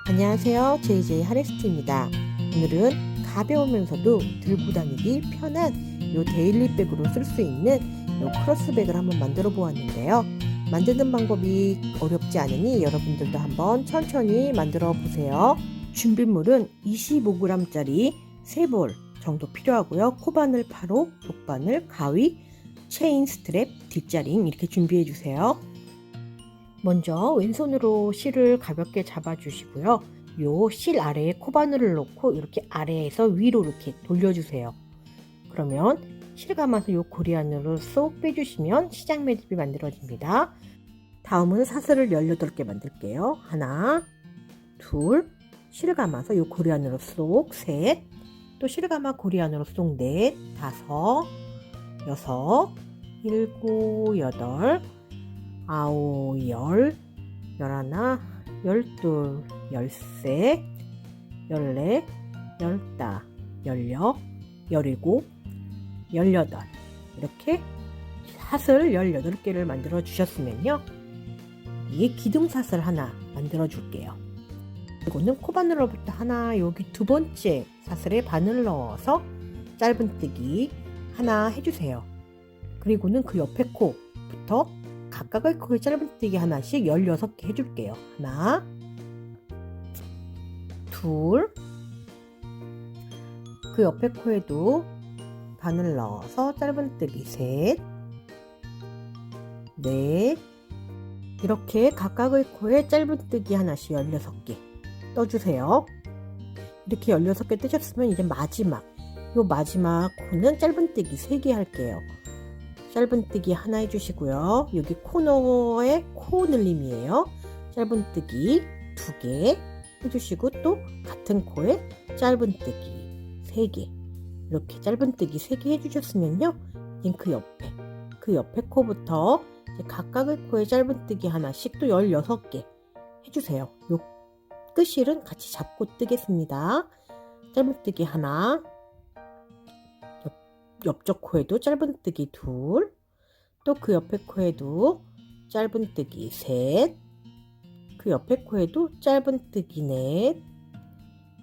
안녕하세요. JJ 하레스트입니다. 오늘은 가벼우면서도 들고 다니기 편한 요 데일리백으로 쓸 수 있는 요 크로스백을 한번 만들어 보았는데요. 만드는 방법이 어렵지 않으니 여러분들도 한번 천천히 만들어 보세요. 준비물은 25g짜리 3볼 정도 필요하고요. 코바늘 8호, 독바늘, 가위, 체인 스트랩, 뒷자링 이렇게 준비해 주세요. 먼저 왼손으로 실을 가볍게 잡아주시고요. 요 실 아래에 코바늘을 놓고 이렇게 아래에서 위로 이렇게 돌려주세요. 그러면 실 감아서 요 고리 안으로 쏙 빼주시면 시작 매듭이 만들어집니다. 다음은 사슬을 18개 만들게요. 하나, 둘, 실 감아서 요 고리 안으로 쏙 셋, 또 실 감아 고리 안으로 쏙 넷, 다섯, 여섯, 일곱, 여덟, 아홉, 열, 열하나, 열둘, 열세, 열네, 열다, 열여, 열일곱, 열여덟 이렇게 사슬 18개를 만들어 주셨으면요. 이게 기둥사슬 하나 만들어 줄게요. 그리고는 코바늘로부터 하나 여기 두 번째 사슬에 바늘 넣어서 짧은뜨기 하나 해주세요. 그리고는 그 옆에 코부터 각각의 코에 짧은뜨기 하나씩 16개 해줄게요. 하나, 둘, 그 옆에 코에도 바늘 넣어서 짧은뜨기 셋, 넷, 이렇게 각각의 코에 짧은뜨기 하나씩 16개 떠주세요. 이렇게 16개 뜨셨으면 이제 마지막 코는 짧은뜨기 3개 할게요. 짧은뜨기 하나 해주시고요. 여기 코너에 코 늘림이에요. 짧은뜨기 2개 해주시고 또 같은 코에 짧은뜨기 3개 이렇게 짧은뜨기 3개 해주셨으면요. 이제 그 옆에 코부터 이제 각각의 코에 짧은뜨기 하나씩 또 16개 해주세요. 요 끝실은 같이 잡고 뜨겠습니다. 짧은뜨기 하나, 옆쪽 코에도 짧은뜨기 둘, 또 그 옆에 코에도 짧은뜨기 셋, 그 옆에 코에도 짧은뜨기 넷,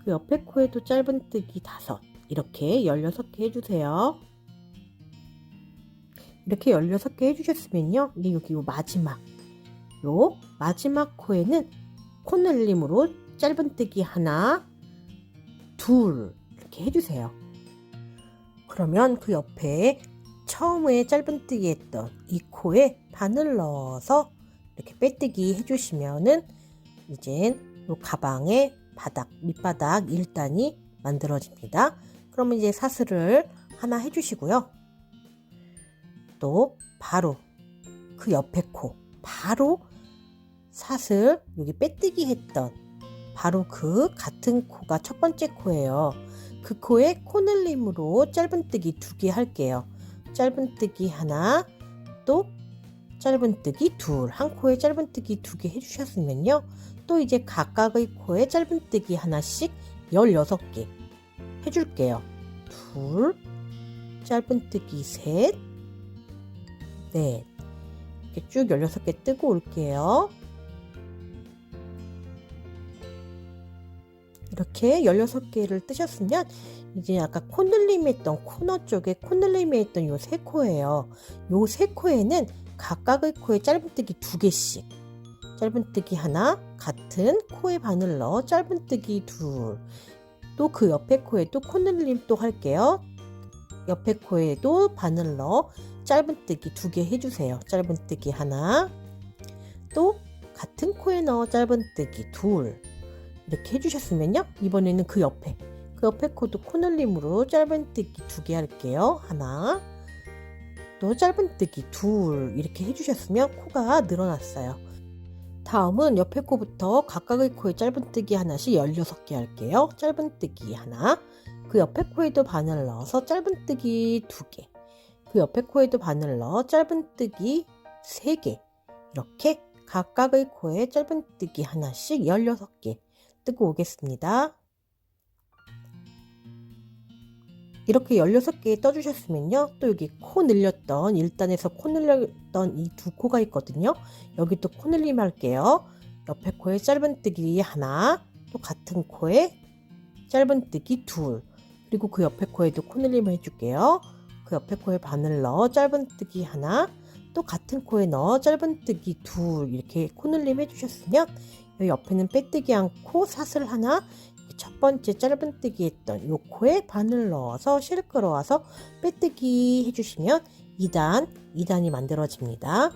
그 옆에 코에도 짧은뜨기 다섯 이렇게 16개 해주세요. 이렇게 16개 해주셨으면요. 이제 여기 마지막 코에는 코늘림으로 짧은뜨기 하나, 둘 이렇게 해주세요. 그러면 그 옆에 처음에 짧은뜨기 했던 이 코에 바늘 넣어서 이렇게 빼뜨기 해주시면은 이제 이 가방의 밑바닥 1단이 만들어집니다. 그러면 이제 사슬을 하나 해주시고요. 또 바로 그 옆에 코, 바로 사슬 여기 빼뜨기 했던 바로 그 같은 코가 첫 번째 코예요. 그 코에 코늘림으로 짧은뜨기 2개 할게요. 짧은뜨기 하나, 또 짧은뜨기 둘, 한 코에 짧은뜨기 2개 해주셨으면요. 또 이제 각각의 코에 짧은뜨기 하나씩 16개 해줄게요. 둘, 짧은뜨기 셋, 넷 이렇게 쭉 16개 뜨고 올게요. 이렇게 16개를 뜨셨으면 이제 아까 코늘림이 했던 코너 쪽에 코늘림이 했던 요 3코예요. 요 3코에는 각각의 코에 짧은뜨기 2개씩 짧은뜨기 하나, 같은 코에 바늘 넣어 짧은뜨기 둘, 또 그 옆에 코에도 코늘림 또 할게요. 옆에 코에도 바늘 넣어 짧은뜨기 2개 해주세요. 짧은뜨기 하나, 또 같은 코에 넣어 짧은뜨기 둘 이렇게 해주셨으면요. 이번에는 그 옆에 코도 코늘림으로 짧은뜨기 2개 할게요. 하나, 또 짧은뜨기 둘 이렇게 해주셨으면 코가 늘어났어요. 다음은 옆에 코부터 각각의 코에 짧은뜨기 하나씩 16개 할게요. 짧은뜨기 하나, 그 옆에 코에도 바늘 넣어서 짧은뜨기 2개, 그 옆에 코에도 바늘 넣어 짧은뜨기 3개 이렇게 각각의 코에 짧은뜨기 하나씩 16개 뜨고 오겠습니다. 이렇게 16개 떠주셨으면요. 또 여기 코 늘렸던 1단에서 코 늘렸던 이 2코가 있거든요. 여기 또 코 늘림 할게요. 옆에 코에 짧은뜨기 하나, 또 같은 코에 짧은뜨기 둘, 그리고 그 옆에 코에도 코늘림을 해줄게요. 그 옆에 코에 바늘 넣어 짧은뜨기 하나, 또 같은 코에 넣어 짧은뜨기 둘, 이렇게 코늘림 해주셨으면 여기 옆에는 빼뜨기 않고 사슬 하나, 첫 번째 짧은뜨기 했던 요 코에 바늘 넣어서 실 끌어와서 빼뜨기 해주시면 2단이 만들어집니다.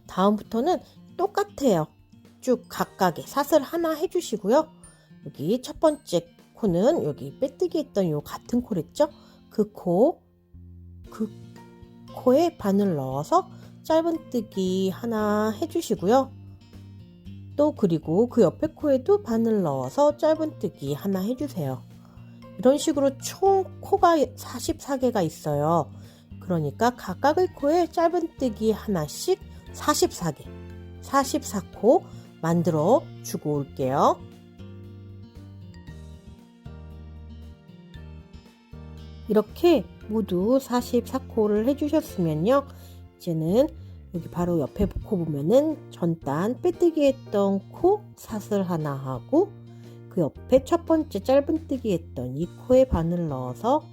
다음부터는 똑같아요. 쭉 각각의 사슬 하나 해주시고요. 여기 첫 번째 코는 여기 빼뜨기 했던 요 같은 코랬죠? 그 코에 바늘 넣어서 짧은뜨기 하나 해주시고요. 또 그리고 그 옆에 코에도 바늘 넣어서 짧은뜨기 하나 해주세요. 이런 식으로 총 코가 44개가 있어요. 그러니까 각각의 코에 짧은뜨기 하나씩 44개, 44코 만들어 주고 올게요. 이렇게 모두 44코를 해주셨으면요. 이제는 여기 바로 옆에 코 보면은 전단 빼뜨기 했던 코 사슬 하나 하고 그 옆에 첫 번째 짧은뜨기 했던 이 코에 바늘 넣어서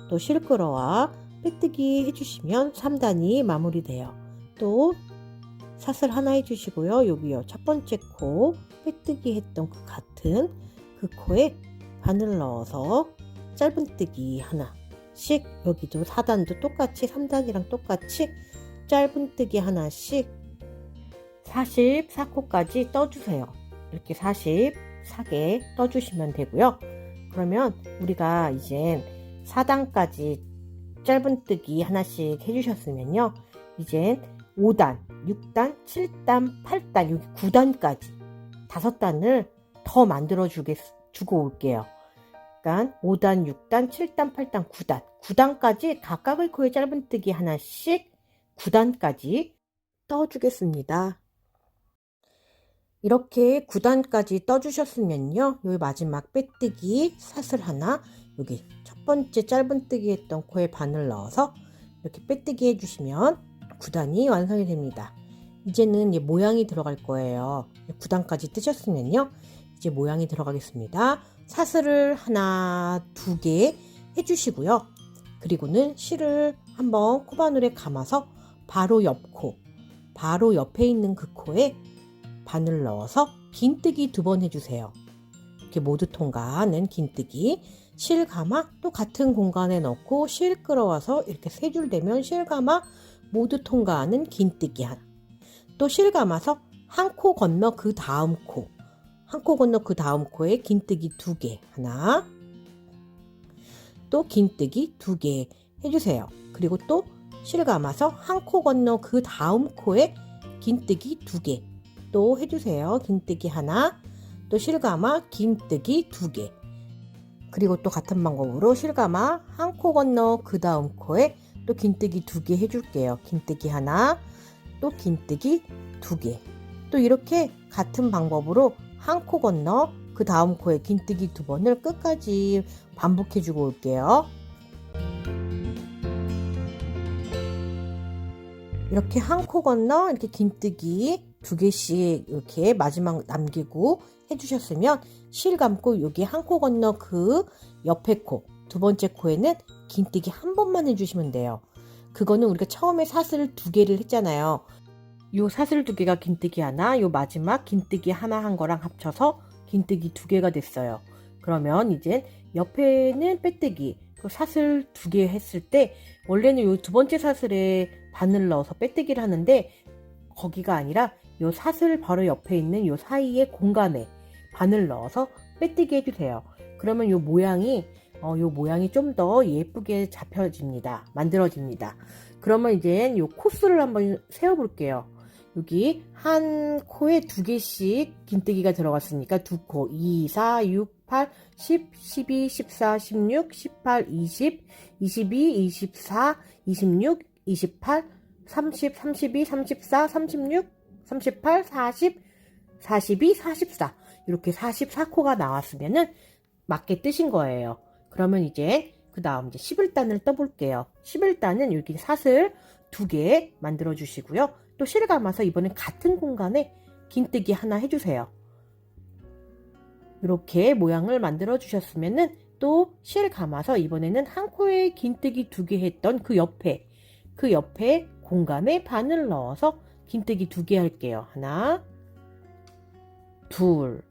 또 실 끌어와 빼뜨기 해주시면 3단이 마무리돼요. 또 사슬 하나 해주시고요. 여기요 첫 번째 코 빼뜨기 했던 그 같은 그 코에 바늘 넣어서 짧은뜨기 하나씩, 여기도 4단도 똑같이 3단이랑 똑같이 짧은뜨기 하나씩 44코까지 떠주세요. 이렇게 44개 떠주시면 되고요. 그러면 우리가 이제 4단까지 짧은뜨기 하나씩 해주셨으면요. 이제 5단, 6단, 7단, 8단, 여기 9단까지 5단을 더 만들어 주고 올게요. 그러니까 5단, 6단, 7단, 8단, 9단, 9단까지 각각의 코에 짧은뜨기 하나씩 9단까지 떠주겠습니다. 이렇게 9단까지 떠주셨으면요. 여기 마지막 빼뜨기 사슬 하나, 여기 첫 번째 짧은뜨기 했던 코에 바늘 넣어서 이렇게 빼뜨기 해주시면 9단이 완성이 됩니다. 이제는 모양이 들어갈 거예요. 9단까지 뜨셨으면요. 이제 모양이 들어가겠습니다. 사슬을 하나, 2개 해주시고요. 그리고는 실을 한번 코바늘에 감아서 바로 바로 옆에 있는 그 코에 바늘 넣어서 긴뜨기 2번 해주세요. 이렇게 모두 통과하는 긴뜨기. 실 감아 또 같은 공간에 넣고 실 끌어와서 이렇게 3줄 되면 실 감아 모두 통과하는 긴뜨기 하나. 또 실 감아서 한 코 건너 그 다음 코, 한 코 건너 그 다음 코에 긴뜨기 2개 하나, 또 긴뜨기 2개 해주세요. 그리고 또 실 감아서 한 코 건너 그 다음 코에 긴뜨기 2개 또 해주세요. 긴뜨기 하나, 또 실 감아 긴뜨기 2개, 그리고 또 같은 방법으로 실 감아 한 코 건너 그 다음 코에 또 긴뜨기 2개 해줄게요. 긴뜨기 하나, 또 긴뜨기 2개. 또 이렇게 같은 방법으로 한 코 건너 그 다음 코에 긴뜨기 2번을 끝까지 반복해주고 올게요. 이렇게 한 코 건너 이렇게 긴뜨기 2개씩 이렇게 마지막 남기고 해주셨으면 실 감고 여기 한 코 건너 그 옆에 코, 2번째 코에는 긴뜨기 한 번만 해주시면 돼요. 그거는 우리가 처음에 사슬 2개를 했잖아요. 요 사슬 2개가 긴뜨기 하나, 요 마지막 긴뜨기 하나 한 거랑 합쳐서 긴뜨기 2개가 됐어요. 그러면 이제 옆에는 빼뜨기, 사슬 2개 했을 때 원래는 요 2번째 사슬에 바늘 넣어서 빼뜨기를 하는데 거기가 아니라 요 사슬 바로 옆에 있는 요 사이에 공간에 바늘 넣어서 빼뜨기 해주세요. 그러면 요 모양이 좀 더 예쁘게 잡혀집니다. 만들어집니다. 그러면 이제 요 코스를 한번 세워볼게요. 여기 한 코에 2개씩 긴뜨기가 들어갔으니까 2코, 2, 4, 6, 8, 10, 12, 14, 16, 18, 20, 22, 24, 26, 28, 30, 32, 34, 36, 38, 40, 42, 44 이렇게 44코가 나왔으면은 맞게 뜨신 거예요. 그러면 이제 그 다음 이제 11단을 떠볼게요. 11단은 여기 사슬 2개 만들어 주시고요. 또 실 감아서 이번엔 같은 공간에 긴뜨기 하나 해주세요. 이렇게 모양을 만들어 주셨으면은 또 실 감아서 이번에는 한 코에 긴뜨기 2개 했던 그 옆에 공간에 바늘 넣어서 긴뜨기 2개 할게요. 하나, 둘.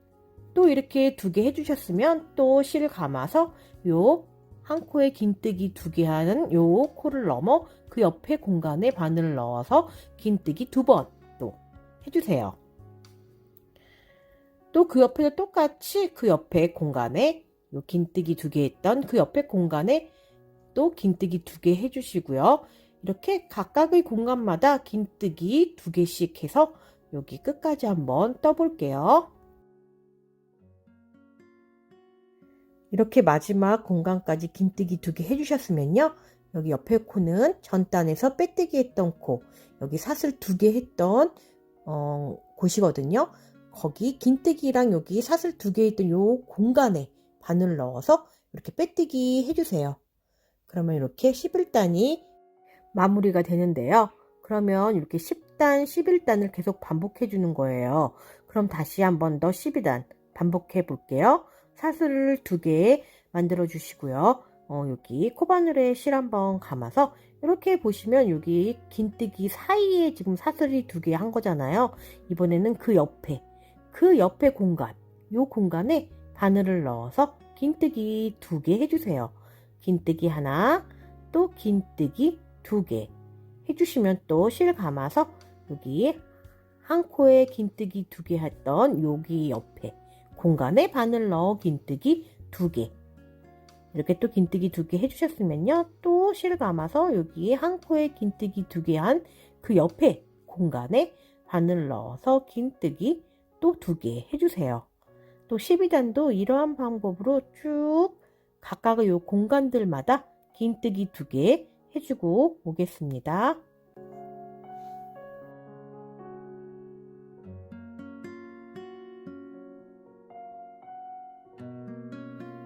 또 이렇게 2개 해주셨으면 또 실 감아서 요 한 코에 긴뜨기 2개 하는 요 코를 넘어 그 옆에 공간에 바늘을 넣어서 긴뜨기 2번 또 해주세요. 또 그 옆에도 똑같이 그 옆에 공간에 요 긴뜨기 2개 했던 그 옆에 공간에 또 긴뜨기 2개 해주시고요. 이렇게 각각의 공간마다 긴뜨기 2개씩 해서 여기 끝까지 한번 떠볼게요. 이렇게 마지막 공간까지 긴뜨기 2개 해주셨으면요. 여기 옆에 코는 전단에서 빼뜨기 했던 코, 여기 사슬 2개 했던 곳이거든요. 거기 긴뜨기랑 여기 사슬 2개 있던 요 공간에 바늘 넣어서 이렇게 빼뜨기 해주세요. 그러면 이렇게 11단이 마무리가 되는데요. 그러면 이렇게 10단, 11단을 계속 반복해 주는 거예요. 그럼 다시 한번 더 12단 반복해 볼게요. 사슬을 2개 만들어 주시고요. 여기 코바늘에 실 한번 감아서 이렇게 보시면 여기 긴뜨기 사이에 지금 사슬이 2개 한 거잖아요. 이번에는 그 옆에 공간, 요 공간에 바늘을 넣어서 긴뜨기 2개 해주세요. 긴뜨기 하나, 또 긴뜨기 2개 해주시면 또 실 감아서 여기 한 코에 긴뜨기 2개 했던 여기 옆에 공간에 바늘 넣어 긴뜨기 2개 이렇게 또 긴뜨기 2개 해주셨으면요. 또 실 감아서 여기 한 코에 긴뜨기 2개 한 그 옆에 공간에 바늘 넣어서 긴뜨기 또 2개 해주세요. 또 12단도 이러한 방법으로 쭉 각각의 요 공간들마다 긴뜨기 2개 해주고 오겠습니다.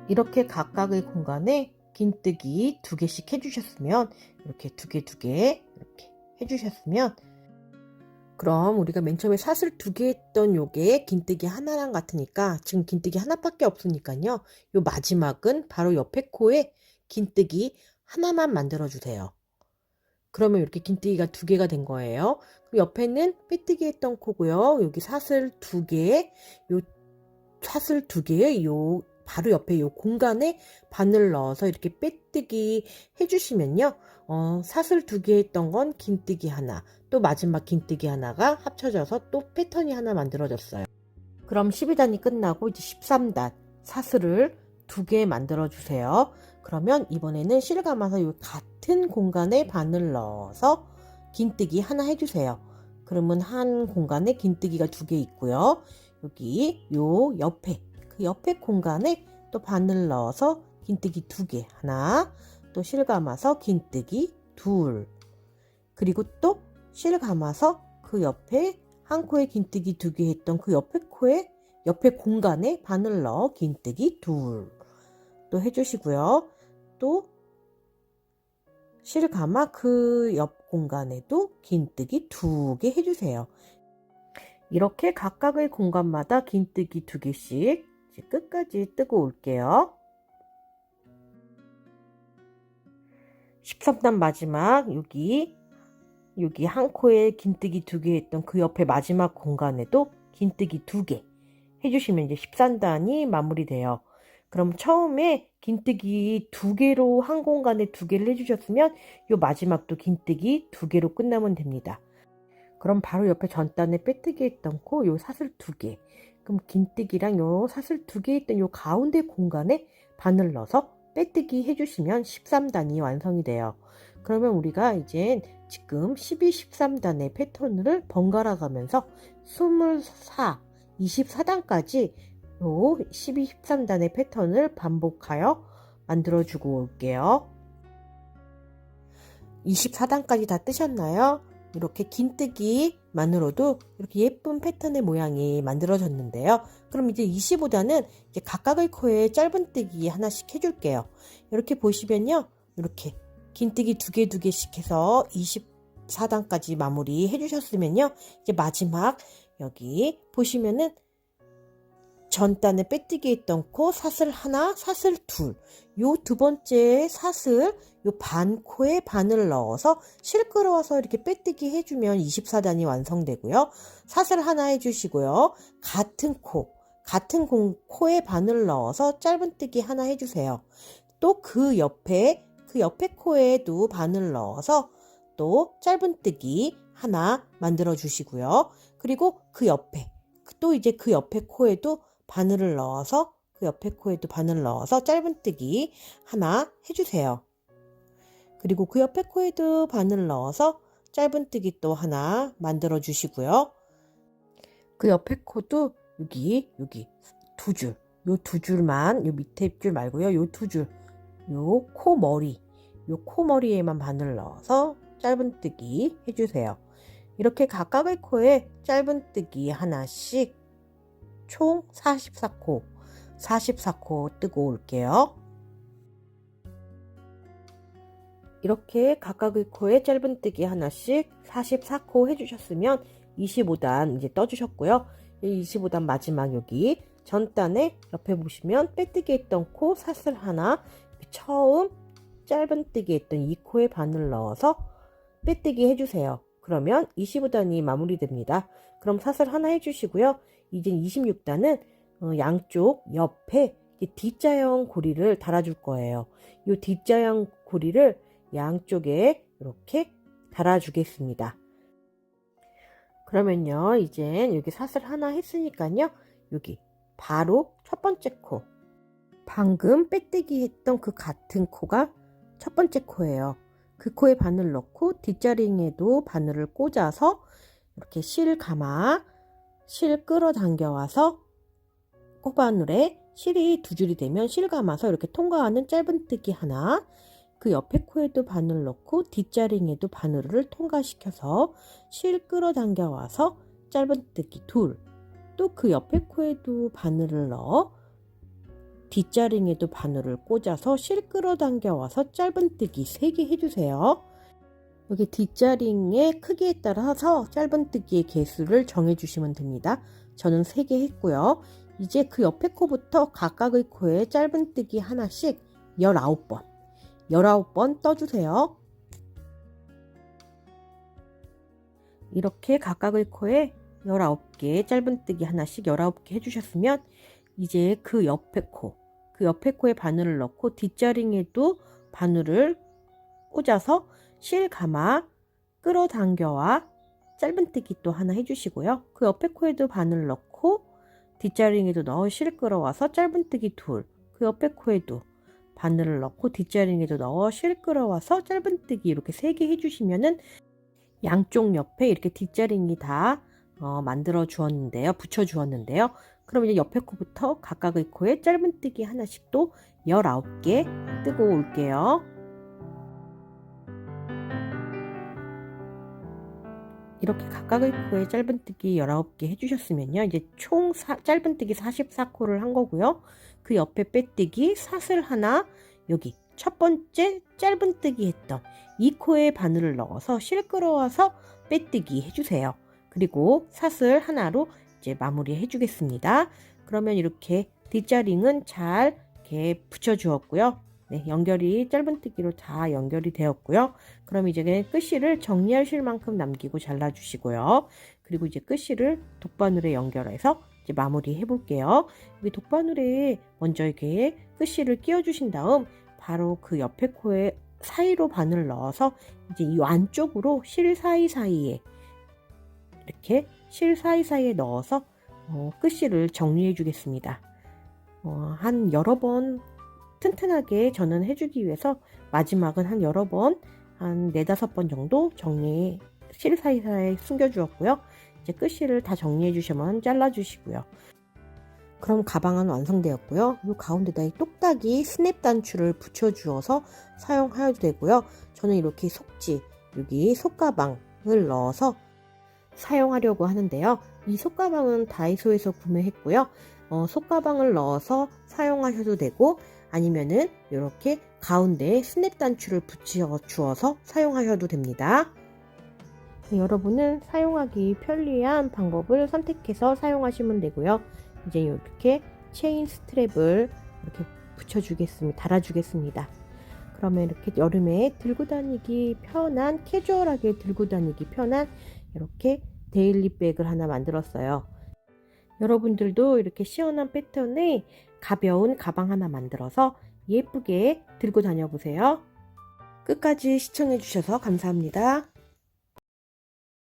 이렇게 각각의 공간에 긴뜨기 2개씩 해주셨으면 이렇게 2개 이렇게 해주셨으면 그럼 우리가 맨 처음에 사슬 2개 했던 요게 긴뜨기 하나랑 같으니까 지금 긴뜨기 하나밖에 없으니까요. 요 마지막은 바로 옆에 코에 긴뜨기 하나만 만들어 주세요. 그러면 이렇게 긴뜨기가 2개가 된 거예요. 그 옆에는 빼뜨기 했던 코고요. 여기 사슬 2개, 요 사슬 2개의 요 바로 옆에 요 공간에 바늘 넣어서 이렇게 빼뜨기 해주시면요. 사슬 2개 했던 건 긴뜨기 하나, 또 마지막 긴뜨기 하나가 합쳐져서 또 패턴이 하나 만들어졌어요. 그럼 12단이 끝나고 이제 13단 사슬을 2개 만들어 주세요. 그러면 이번에는 실 감아서 요 같은 공간에 바늘 넣어서 긴뜨기 하나 해주세요. 그러면 한 공간에 긴뜨기가 2개 있고요. 여기 요 옆에 그 옆에 공간에 또 바늘 넣어서 긴뜨기 2개 하나, 또 실 감아서 긴뜨기 2, 그리고 또 실 감아서 그 옆에 한 코에 긴뜨기 2개 했던 그 옆에 공간에 바늘 넣어 긴뜨기 2 또 해주시고요. 또 실 감아 그 옆 공간에도 긴뜨기 2개 해주세요. 이렇게 각각의 공간마다 긴뜨기 2개씩 끝까지 뜨고 올게요. 13단 마지막 여기 한 코에 긴뜨기 2개 했던 그 옆에 마지막 공간에도 긴뜨기 2개 해주시면 이제 13단이 마무리돼요. 그럼 처음에 긴뜨기 2개로 한 공간에 2개를 해주셨으면 요 마지막도 긴뜨기 2개로 끝나면 됩니다. 그럼 바로 옆에 전단에 빼뜨기 했던 코 요 사슬 2개, 그럼 긴뜨기랑 요 사슬 2개 있던 요 가운데 공간에 바늘 넣어서 빼뜨기 해주시면 13단이 완성이 돼요. 그러면 우리가 이제 지금 12, 13단의 패턴을 번갈아 가면서 24단까지 요 12, 13단의 패턴을 반복하여 만들어주고 올게요. 24단까지 다 뜨셨나요? 이렇게 긴뜨기만으로도 이렇게 예쁜 패턴의 모양이 만들어졌는데요. 그럼 이제 25단은 이제 각각의 코에 짧은뜨기 하나씩 해줄게요. 이렇게 보시면요. 이렇게 긴뜨기 2개씩 해서 24단까지 마무리 해주셨으면요. 이제 마지막 여기 보시면은 전단에 빼뜨기 했던 코 사슬 하나, 사슬 둘. 요 두 번째 사슬, 요 반코에 바늘 넣어서 실 끌어와서 이렇게 빼뜨기 해주면 24단이 완성되고요. 사슬 하나 해주시고요. 같은 코에 바늘 넣어서 짧은뜨기 하나 해주세요. 또 그 옆에 코에도 바늘 넣어서 또 짧은뜨기 하나 만들어 주시고요. 그리고 그 옆에 코에도 바늘을 넣어서 짧은뜨기 하나 해주세요. 그리고 그 옆에 코에도 바늘 넣어서 짧은뜨기 또 하나 만들어 주시고요. 그 옆에 코도 여기 두 줄, 요 두 줄만, 요 밑에 줄 말고요. 요 두 줄, 요 코머리에만 바늘 넣어서 짧은뜨기 해주세요. 이렇게 각각의 코에 짧은뜨기 하나씩 총 44코 뜨고 올게요. 이렇게 각각의 코에 짧은뜨기 하나씩 44코 해주셨으면 25단 이제 떠주셨고요. 이 25단 마지막 여기 전단에 옆에 보시면 빼뜨기 했던 코 사슬 하나, 처음 짧은뜨기 했던 이 코에 바늘 넣어서 빼뜨기 해주세요. 그러면 25단이 마무리됩니다. 그럼 사슬 하나 해주시고요. 이제 26단은 양쪽 옆에 D자형 고리를 달아줄 거예요. 이 D자형 고리를 양쪽에 이렇게 달아주겠습니다. 그러면요, 이젠 여기 사슬 하나 했으니까요, 여기 바로 첫 번째 코, 방금 빼뜨기 했던 그 같은 코가 첫 번째 코예요. 그 코에 바늘 넣고 뒷자링에도 바늘을 꽂아서 이렇게 실 끌어당겨 와서 코바늘에 실이 두 줄이 되면 실 감아서 이렇게 통과하는 짧은뜨기 하나, 그 옆에 코에도 바늘 넣고 뒷자링에도 바늘을 통과시켜서 실 끌어당겨 와서 짧은뜨기 둘, 또 그 옆에 코에도 바늘을 넣어 뒷자링에도 바늘을 꽂아서 실 끌어당겨 와서 짧은뜨기 3개 해주세요. 여기 뒷자링의 크기에 따라서 짧은뜨기의 개수를 정해주시면 됩니다. 저는 3개 했고요. 이제 그 옆에 코부터 각각의 코에 짧은뜨기 하나씩 19번 떠주세요. 이렇게 각각의 코에 19개 짧은뜨기 하나씩 19개 해주셨으면 이제 그 옆에 코에 바늘을 넣고 뒷자링에도 바늘을 꽂아서 실 감아 끌어당겨와 짧은뜨기 또 하나 해주시고요. 그 옆에 코에도 바늘 넣고 뒷자링에도 넣어 실 끌어와서 짧은뜨기 둘, 그 옆에 코에도 바늘을 넣고 뒷자링에도 넣어 실 끌어와서 짧은뜨기 이렇게 3개 해주시면은 양쪽 옆에 이렇게 뒷자링이 다 만들어 주었는데요. 붙여 주었는데요. 그럼 이제 옆에 코부터 각각의 코에 짧은뜨기 하나씩 또 19개 뜨고 올게요. 이렇게 각각의 코에 짧은뜨기 19개 해주셨으면요. 이제 총 짧은뜨기 44코를 한 거고요. 그 옆에 빼뜨기 사슬 하나, 여기 첫 번째 짧은뜨기 했던 이 코에 바늘을 넣어서 실 끌어와서 빼뜨기 해주세요. 그리고 사슬 하나로 이제 마무리 해주겠습니다. 그러면 이렇게 뒷자링은 잘 이렇게 붙여 주었고요. 네, 연결이 짧은뜨기로 다 연결이 되었고요. 그럼 이제 끝실을 정리하실 만큼 남기고 잘라주시고요. 그리고 이제 끝실을 독바늘에 연결해서 이제 마무리 해볼게요. 여기 독바늘에 먼저 이렇게 끝실을 끼워주신 다음 바로 그 옆에 코에 사이로 바늘 넣어서 이제 이 안쪽으로 실 사이사이에 이렇게 실 사이사이에 넣어서 끝실을 정리해 주겠습니다. 한 여러 번 튼튼하게 저는 해주기 위해서 마지막은 한 여러 번, 한 4-5번 정도 실 사이사이에 숨겨주었고요. 이제 끝실을 다 정리해 주시면 잘라주시고요. 그럼 가방은 완성되었고요. 이 가운데다 이 똑딱이 스냅 단추를 붙여주어서 사용하여도 되고요. 저는 이렇게 여기 속가방을 넣어서 사용하려고 하는데요. 이 속가방은 다이소에서 구매했고요. 속가방을 넣어서 사용하셔도 되고 아니면은 이렇게 가운데에 스냅 단추를 붙여 주어서 사용하셔도 됩니다. 여러분은 사용하기 편리한 방법을 선택해서 사용하시면 되고요. 이제 이렇게 체인 스트랩을 이렇게 붙여주겠습니다. 달아주겠습니다. 그러면 이렇게 여름에 들고 다니기 편한, 캐주얼하게 들고 다니기 편한 이렇게 데일리 백을 하나 만들었어요. 여러분들도 이렇게 시원한 패턴의 가벼운 가방 하나 만들어서 예쁘게 들고 다녀 보세요. 끝까지 시청해 주셔서 감사합니다.